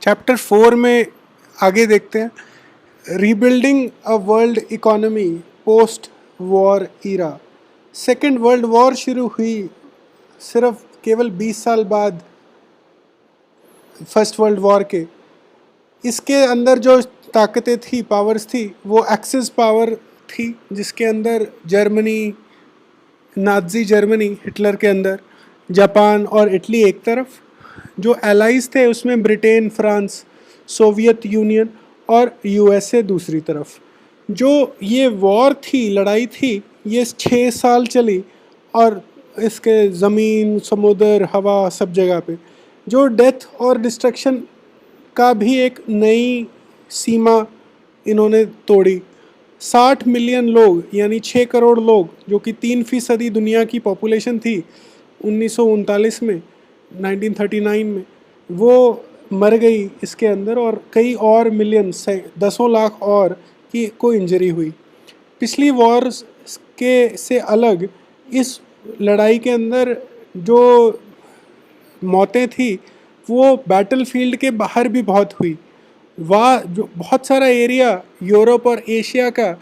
Chapter 4 में आगे देखते हैं। Rebuilding a world economy post war era. Second world war शुरू हुई सिर्फ केवल 20 साल बाद फर्स्ट वर्ल्ड वॉर के। इसके अंदर जो ताकतें थी, पावर्स थी, वो एक्सिस पावर थी, जिसके अंदर जर्मनी, नाज़ी जर्मनी हिटलर के अंदर, जापान और इटली एक तरफ, जो एलाइज थे उसमें ब्रिटेन, फ्रांस, सोवियत यूनियन और यूएसए दूसरी तरफ। जो ये वॉर थी, लड़ाई थी, ये 6 साल चली और इसके ज़मीन, समुद्र, हवा, सब जगह पे जो डेथ और डिस्ट्रक्शन का भी एक नई सीमा इन्होंने तोड़ी। 60 मिलियन लोग यानी 6 करोड़ लोग, जो कि 3% दुनिया की पॉपुलेशन थी 1939 में, 1939 में, वो मर गई इसके अंदर, और कई और मिलियन से 10 लाख और की को इंजरी हुई। पिछली वॉर्स के से अलग इस लड़ाई के अंदर जो मौतें थी वो बैटलफील्ड के बाहर भी बहुत हुई। वहाँ जो बहुत सारा एरिया यूरोप और एशिया का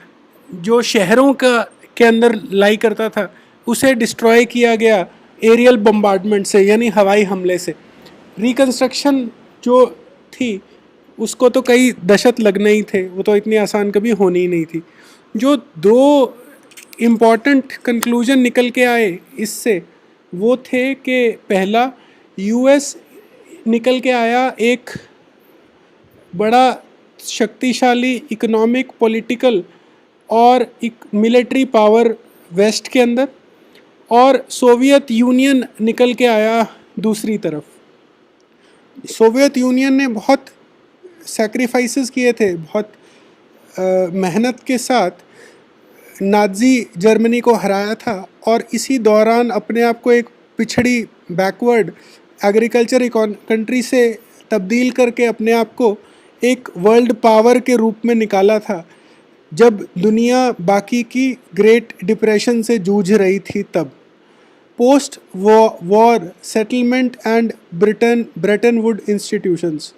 जो शहरों का के अंदर लाई करता था, उसे डिस्ट्रॉय किया गया एरियल बम्बार्डमेंट से, यानी हवाई हमले से। रिकंस्ट्रक्शन जो थी उसको तो कई दशक लगने ही थे, वो तो इतनी आसान कभी होनी ही नहीं थी। जो दो इम्पॉर्टेंट कंक्लूजन निकल के आए इससे वो थे कि पहला, यूएस निकल के आया एक बड़ा शक्तिशाली इकोनॉमिक, पॉलिटिकल और एक मिलिट्री पावर वेस्ट के अंदर, और सोवियत यूनियन निकल के आया दूसरी तरफ। सोवियत यूनियन ने बहुत सैक्रिफाइसेस किए थे, बहुत मेहनत के साथ नाज़ी जर्मनी को हराया था, और इसी दौरान अपने आप को एक पिछड़ी, बैकवर्ड एग्रीकल्चर कंट्री से तब्दील करके अपने आप को एक वर्ल्ड पावर के रूप में निकाला था, जब दुनिया बाकी की ग्रेट डिप्रेशन से जूझ रही थी तब। Post war settlement and Brayton would institutions.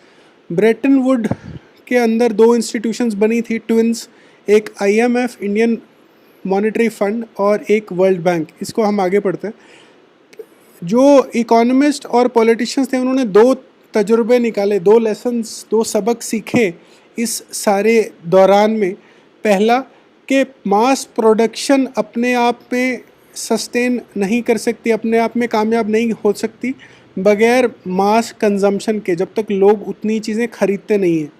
Brayton would के अंदर 2 इंस्टीट्यूशंस बनी थी, ट्विंस, एक IMF इंडियन मॉनेटरी फंड और एक वर्ल्ड बैंक। इसको हम आगे पढ़ते हैं। जो इकोनॉमिस्ट और पॉलिटिशियंस थे उन्होंने 2 तजुर्बे निकाले, 2 लेसन्स, 2 सबक सीखे इस सारे दौरान में। पहला कि मास प्रोडक्शन अपने आप में सस्टेन नहीं कर सकती, अपने आप में कामयाब नहीं हो सकती बगैर मास कंजम्पशन के, जब तक लोग उतनी चीज़ें खरीदते नहीं हैं।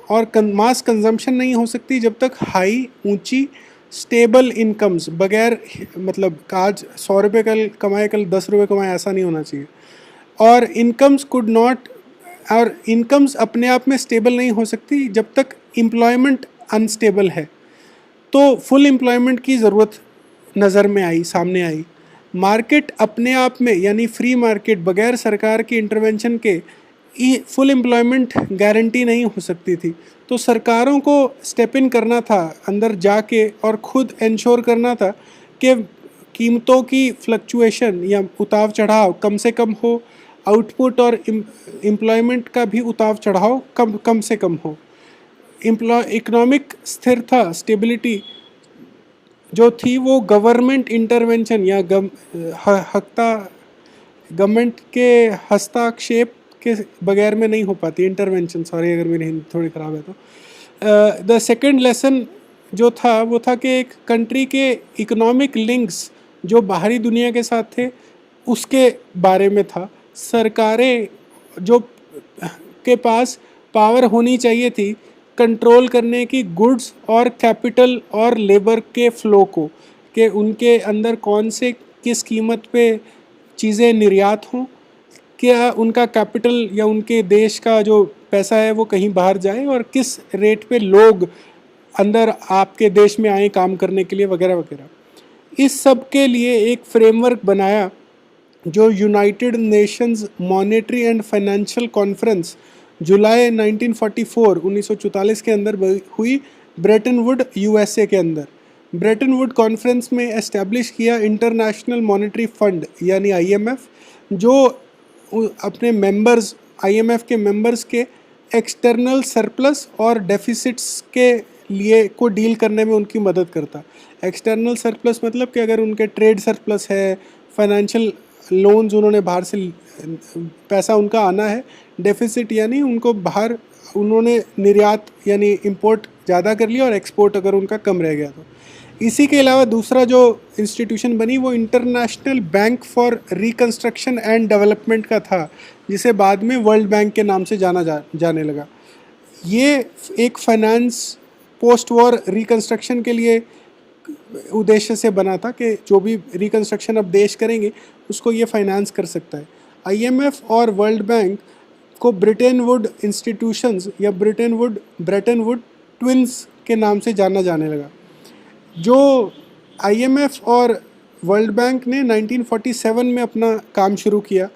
और मास कंजम्पशन नहीं हो सकती जब तक हाई, ऊंची, स्टेबल इनकम्स, बगैर मतलब आज 100 रुपये कल कमाए, कल 10 रुपये कमाए, ऐसा नहीं होना चाहिए। और इनकम्स अपने आप में स्टेबल नहीं हो सकती जब तक एम्प्लॉयमेंट अनस्टेबल है। तो फुल एम्प्लॉयमेंट की ज़रूरत नज़र में आई, सामने आई। मार्केट अपने आप में यानी फ्री मार्केट, बगैर सरकार की इंटरवेंशन के फुल एम्प्लॉयमेंट गारंटी नहीं हो सकती थी। तो सरकारों को स्टेप इन करना था अंदर जाके, और ख़ुद इंश्योर करना था कि कीमतों की फ्लक्चुएशन या उतार चढ़ाव कम से कम हो, आउटपुट और एम्प्लॉयमेंट का भी उतार चढ़ाव कम से कम हो। इकोनॉमिक स्थिरता, स्टेबिलिटी जो थी वो गवर्नमेंट इंटरवेंशन या गवर्नमेंट के हस्तक्षेप के बगैर में नहीं हो पाती। इंटरवेंशन, सॉरी अगर मेरी हिंदी थोड़ी ख़राब है तो। द सेकेंड लेसन जो था वो था कि एक कंट्री के इकोनॉमिक लिंक्स जो बाहरी दुनिया के साथ थे उसके बारे में था। सरकारें जो के पास पावर होनी चाहिए थी कंट्रोल करने की गुड्स और कैपिटल और लेबर के फ़्लो को, कि उनके अंदर कौन से किस कीमत पे चीज़ें निर्यात हों, क्या उनका कैपिटल या उनके देश का जो पैसा है वो कहीं बाहर जाए, और किस रेट पे लोग अंदर आपके देश में आए काम करने के लिए, वगैरह वगैरह। इस सब के लिए एक फ्रेमवर्क बनाया जो United Nations monetary and financial conference जुलाई 1944 के अंदर हुई, ब्रेटन वुड USA के अंदर। ब्रेटन वुड कॉन्फ्रेंस में एस्टेब्लिश किया इंटरनेशनल मॉनेटरी फंड यानी IMF, जो अपने मेंबर्स आईएमएफ के मेंबर्स के एक्सटर्नल सरप्लस और डेफिसिट्स के लिए को डील करने में उनकी मदद करता। एक्सटर्नल सरप्लस मतलब कि अगर उनके ट्रेड सरप्लस है, फाइनेंशियल लोन्स उन्होंने बाहर से पैसा उनका आना है, डेफिसिट यानी उनको बाहर उन्होंने निर्यात यानी इंपोर्ट ज़्यादा कर लिया और एक्सपोर्ट अगर उनका कम रह गया तो। इसी के अलावा दूसरा जो इंस्टीट्यूशन बनी वो international bank for reconstruction and development का था, जिसे बाद में वर्ल्ड बैंक के नाम से जाने लगा। ये एक फाइनेंस पोस्ट वॉर रिकंस्ट्रक्शन के लिए उद्देश्य से बना था कि जो भी रिकंस्ट्रक्शन अब देश करेंगे उसको ये फाइनेंस कर सकता है। आईएमएफ और वर्ल्ड बैंक को ब्रिटेन वुड इंस्टीट्यूशंस या ब्रेटन वुड ट्विंस के नाम से जाना जाने लगा। जो आईएमएफ और वर्ल्ड बैंक ने 1947 में अपना काम शुरू किया,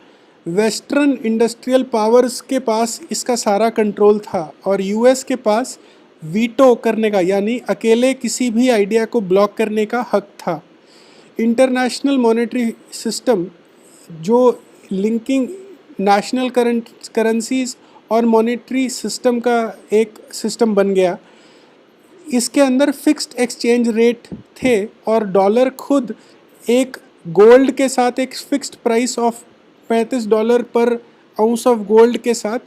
वेस्टर्न इंडस्ट्रियल पावर्स के पास इसका सारा कंट्रोल था और यूएस के पास वीटो करने का यानी अकेले किसी भी आइडिया को ब्लॉक करने का हक था। इंटरनेशनल मॉनेटरी सिस्टम जो लिंकिंग नेशनल करेंसीज और मॉनेटरी सिस्टम का एक सिस्टम बन गया। इसके अंदर फिक्स्ड एक्सचेंज रेट थे और डॉलर खुद एक गोल्ड के साथ एक फिक्स्ड प्राइस ऑफ $35 पर आउंस ऑफ गोल्ड के साथ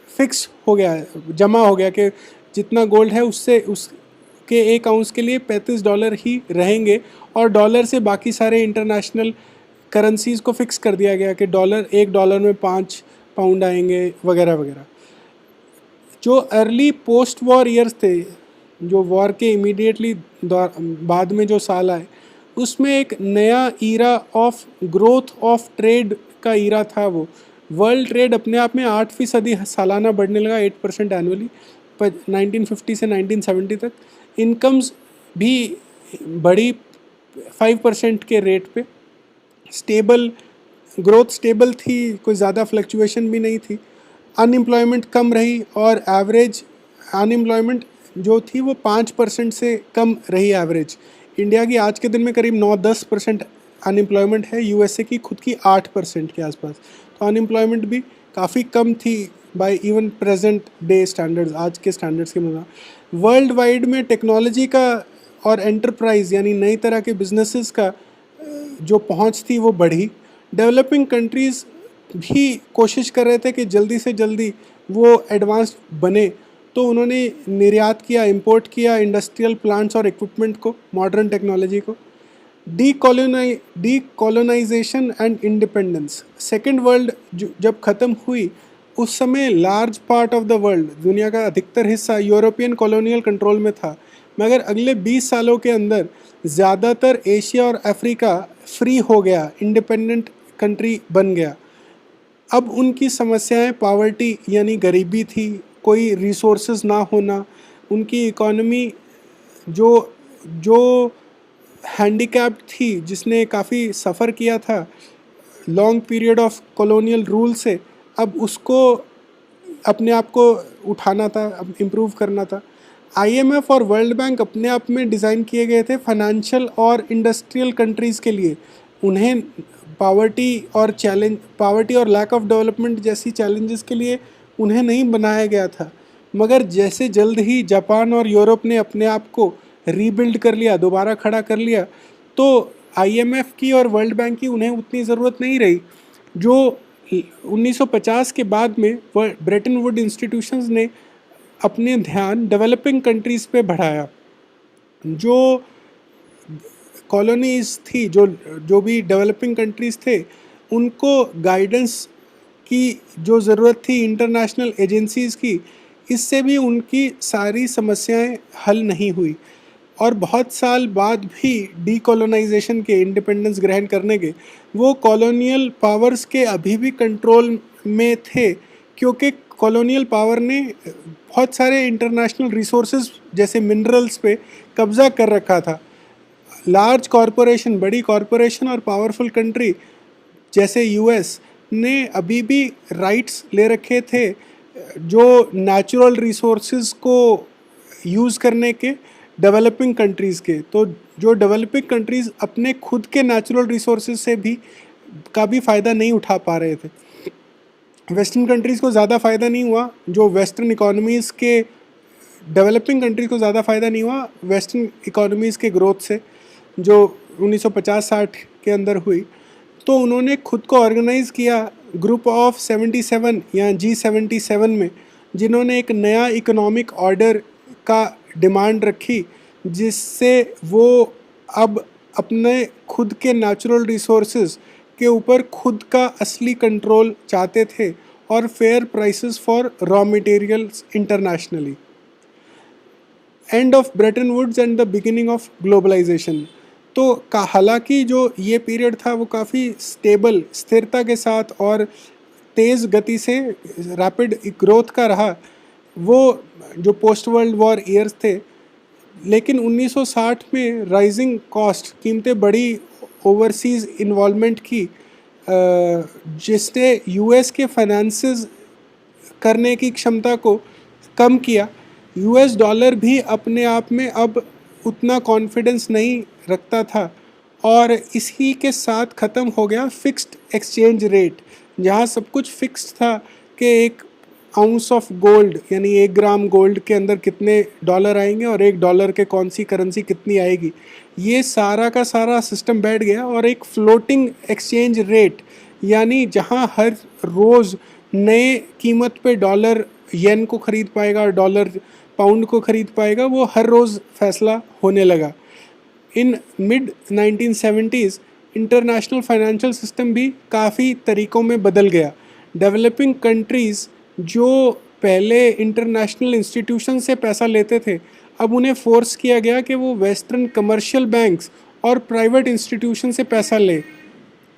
फिक्स हो गया है, जमा हो गया कि जितना गोल्ड है उससे उसके एक आउंस के लिए $35 ही रहेंगे और डॉलर से बाकी सारे इंटरनेशनल करेंसीज को फिक्स कर दिया गया कि $1 में 5 पाउंड आएंगे वगैरह वगैरह। जो अर्ली पोस्ट वॉर ईयर्स थे, जो वॉर के इमीडिएटली बाद में जो साल आए, उसमें एक नया era of growth of trade का ईरा था। वो वर्ल्ड ट्रेड अपने आप में 8% सालाना बढ़ने लगा, 8% एनुअली, पर 1950 से 1970 तक। इनकम्स भी बढ़ी 5% के रेट पे। स्टेबल ग्रोथ स्टेबल थी, कोई ज़्यादा फ्लक्चुएशन भी नहीं थी। अनएम्प्लॉयमेंट कम रही और एवरेज अनएम्प्लॉयमेंट जो थी वो 5% से कम रही एवरेज। इंडिया की आज के दिन में करीब 9-10% अनएम्प्लॉयमेंट है, यूएसए की खुद की 8% के आसपास। तो अनएम्प्लॉयमेंट भी काफ़ी कम थी by even present day standards, आज के स्टैंडर्ड्स के मुताबिक। वर्ल्ड वाइड में टेक्नोलॉजी का और एंटरप्राइज यानी नई तरह के बिजनेसेस का जो पहुंच थी वो बढ़ी। डेवलपिंग कंट्रीज़ भी कोशिश कर रहे थे कि जल्दी से जल्दी वो एडवांस्ड बने, तो उन्होंने निर्यात किया, इंपोर्ट किया इंडस्ट्रियल प्लांट्स और इक्विपमेंट को, मॉडर्न टेक्नोलॉजी को। Decolonisation and independence. Second world जब ख़त्म हुई उस समय large part of the world, दुनिया का अधिकतर हिस्सा यूरोपियन कॉलोनियल कंट्रोल में था, मगर अगले 20 सालों के अंदर ज़्यादातर एशिया और अफ्रीका फ्री हो गया, इंडिपेंडेंट कंट्री बन गया। अब उनकी समस्याएं पॉवर्टी यानी गरीबी थी, कोई रिसोर्सेज ना होना, उनकी इकोनॉमी जो हैंडीकैप्ड थी, जिसने काफ़ी सफ़र किया था long period of colonial rule से, अब उसको अपने आप को उठाना था, अब इम्प्रूव करना था। आईएमएफ और वर्ल्ड बैंक अपने आप में डिज़ाइन किए गए थे फाइनेंशियल और इंडस्ट्रियल कंट्रीज़ के लिए। उन्हें पावर्टी और लैक ऑफ डेवलपमेंट जैसी चैलेंजेस के लिए उन्हें नहीं बनाया गया था। मगर जैसे जल्द ही जापान और यूरोप ने अपने आप को रीबिल्ड कर लिया, दोबारा खड़ा कर लिया, तो आईएमएफ की और वर्ल्ड बैंक की उन्हें उतनी ज़रूरत नहीं रही। जो 1950 के बाद में ब्रेटन वुड इंस्टीट्यूशंस ने अपने ध्यान डेवलपिंग कंट्रीज़ पे बढ़ाया। जो कॉलोनीज़ थी, जो भी डेवलपिंग कंट्रीज़ थे, उनको गाइडेंस की जो ज़रूरत थी इंटरनेशनल एजेंसीज़ की, इससे भी उनकी सारी समस्याएं हल नहीं हुई। और बहुत साल बाद भी डीकोलोनाइजेशन के, इंडिपेंडेंस ग्रहण करने के, वो कॉलोनियल पावर्स के अभी भी कंट्रोल में थे, क्योंकि कॉलोनियल पावर ने बहुत सारे इंटरनेशनल रिसोर्सेज जैसे मिनरल्स पे कब्ज़ा कर रखा था। लार्ज कॉरपोरेशन, बड़ी कॉरपोरेशन और पावरफुल कंट्री जैसे यूएस ने अभी भी राइट्स ले रखे थे जो नेचुरल रिसोर्सेज को यूज़ करने के डेवलपिंग कंट्रीज़ के। तो जो डेवलपिंग कंट्रीज़ अपने खुद के नेचुरल रिसोर्सेज से भी का भी फ़ायदा नहीं उठा पा रहे थे। वेस्टर्न कंट्रीज़ को ज़्यादा फ़ायदा नहीं हुआ, जो वेस्टर्न इकोनॉमीज़ के डेवलपिंग कंट्रीज़ को ज़्यादा फ़ायदा नहीं हुआ वेस्टर्न इकोनॉमीज़ के ग्रोथ से, जो 1950-60 के अंदर हुई। तो उन्होंने खुद को ऑर्गेनाइज़ किया ग्रुप ऑफ 77 या G77 में, जिन्होंने एक नया इकोनॉमिक ऑर्डर का डिमांड रखी, जिससे वो अब अपने खुद के नेचुरल रिसोर्सेज के ऊपर खुद का असली कंट्रोल चाहते थे और fair prices for raw materials internationally. End of Bretton Woods and the beginning of globalisation. तो हालांकि जो ये पीरियड था वो काफ़ी स्टेबल, स्थिरता के साथ और तेज़ गति से रैपिड ग्रोथ का रहा, वो जो पोस्ट वर्ल्ड वॉर ईयर्स थे। लेकिन 1960 में राइजिंग कॉस्ट, कीमतें बढ़ी, ओवरसीज़ इन्वॉल्वमेंट की, जिसने यूएस के फाइनेंसेस करने की क्षमता को कम किया। यूएस डॉलर भी अपने आप में अब उतना कॉन्फिडेंस नहीं रखता था, और इसी के साथ ख़त्म हो गया फिक्स्ड एक्सचेंज रेट, जहाँ सब कुछ फिक्स्ड था कि एक आउंस ऑफ गोल्ड यानी 1 ग्राम गोल्ड के अंदर कितने डॉलर आएंगे और $1 के कौन सी करेंसी कितनी आएगी। ये सारा का सारा सिस्टम बैठ गया, और एक फ्लोटिंग एक्सचेंज रेट यानी जहाँ हर रोज़ नए कीमत पे डॉलर येन को ख़रीद पाएगा और डॉलर पाउंड को ख़रीद पाएगा, वो हर रोज़ फैसला होने लगा। In mid 1970s international financial system भी काफ़ी तरीक़ों में बदल गया। डेवलपिंग कंट्रीज़ जो पहले इंटरनेशनल इंस्टीट्यूशन से पैसा लेते थे, अब उन्हें फोर्स किया गया कि वो वेस्टर्न कमर्शियल बैंक्स और प्राइवेट इंस्टीट्यूशन से पैसा ले।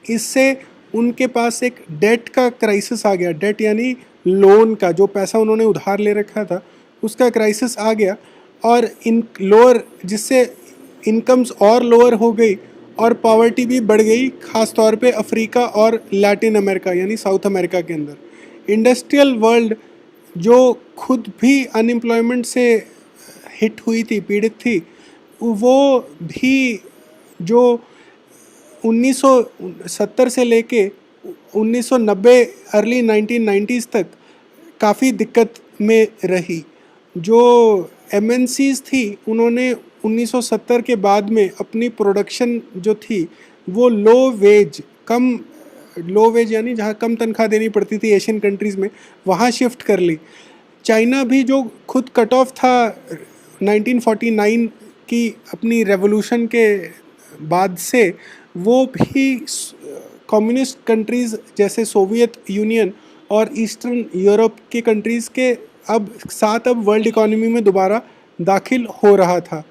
इससे उनके पास एक डेट का क्राइसिस आ गया। डेट यानी लोन का, जो पैसा उन्होंने उधार ले रखा था उसका क्राइसिस आ गया, और इन लोअर, जिससे इनकम्स और लोअर हो गई और पॉवर्टी भी बढ़ गई, ख़ास तौर पे अफ्रीका और लैटिन अमेरिका यानी साउथ अमेरिका के अंदर। इंडस्ट्रियल वर्ल्ड जो खुद भी अनएम्प्लॉयमेंट से हिट हुई थी, पीड़ित थी, वो भी जो 1970 से लेके 1990 अर्ली 1990s तक काफ़ी दिक्कत में रही। जो MNCs थी, उन्होंने 1970 के बाद में अपनी प्रोडक्शन जो थी वो लो वेज यानी जहाँ कम तनख्वाह देनी पड़ती थी एशियन कंट्रीज़ में, वहाँ शिफ्ट कर ली। चाइना भी जो खुद कट ऑफ था 1949 की अपनी रेवोल्यूशन के बाद से, वो भी कम्युनिस्ट कंट्रीज़ जैसे सोवियत यूनियन और ईस्टर्न यूरोप के कंट्रीज़ के अब वर्ल्ड इकोनॉमी में दोबारा दाखिल हो रहा था।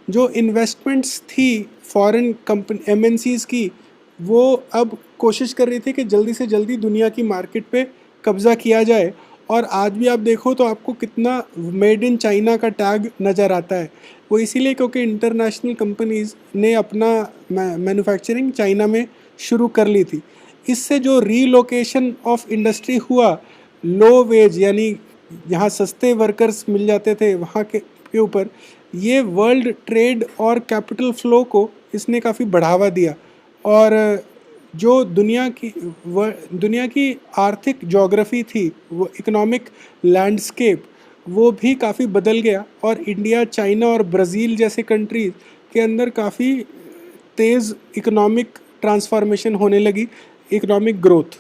जो इन्वेस्टमेंट्स थी फॉरेन कंपनी MNCs की, वो अब कोशिश कर रही थी कि जल्दी से जल्दी दुनिया की मार्केट पे कब्ज़ा किया जाए। और आज भी आप देखो तो आपको कितना मेड इन चाइना का टैग नज़र आता है। वो इसीलिए क्योंकि इंटरनेशनल कंपनीज़ ने अपना मैन्युफैक्चरिंग चाइना में शुरू कर ली थी। इससे जो रीलोकेशन ऑफ इंडस्ट्री हुआ, लो वेज यानी जहाँ सस्ते वर्कर्स मिल जाते थे वहाँ के ऊपर, ये वर्ल्ड ट्रेड और कैपिटल फ्लो को इसने काफ़ी बढ़ावा दिया। और जो दुनिया की आर्थिक जोग्राफ़ी थी, वो इकोनॉमिक लैंडस्केप, वो भी काफ़ी बदल गया। और इंडिया, चाइना और ब्राज़ील जैसे कंट्रीज़ के अंदर काफ़ी तेज़ इकोनॉमिक ट्रांसफॉर्मेशन होने लगी, इकोनॉमिक ग्रोथ।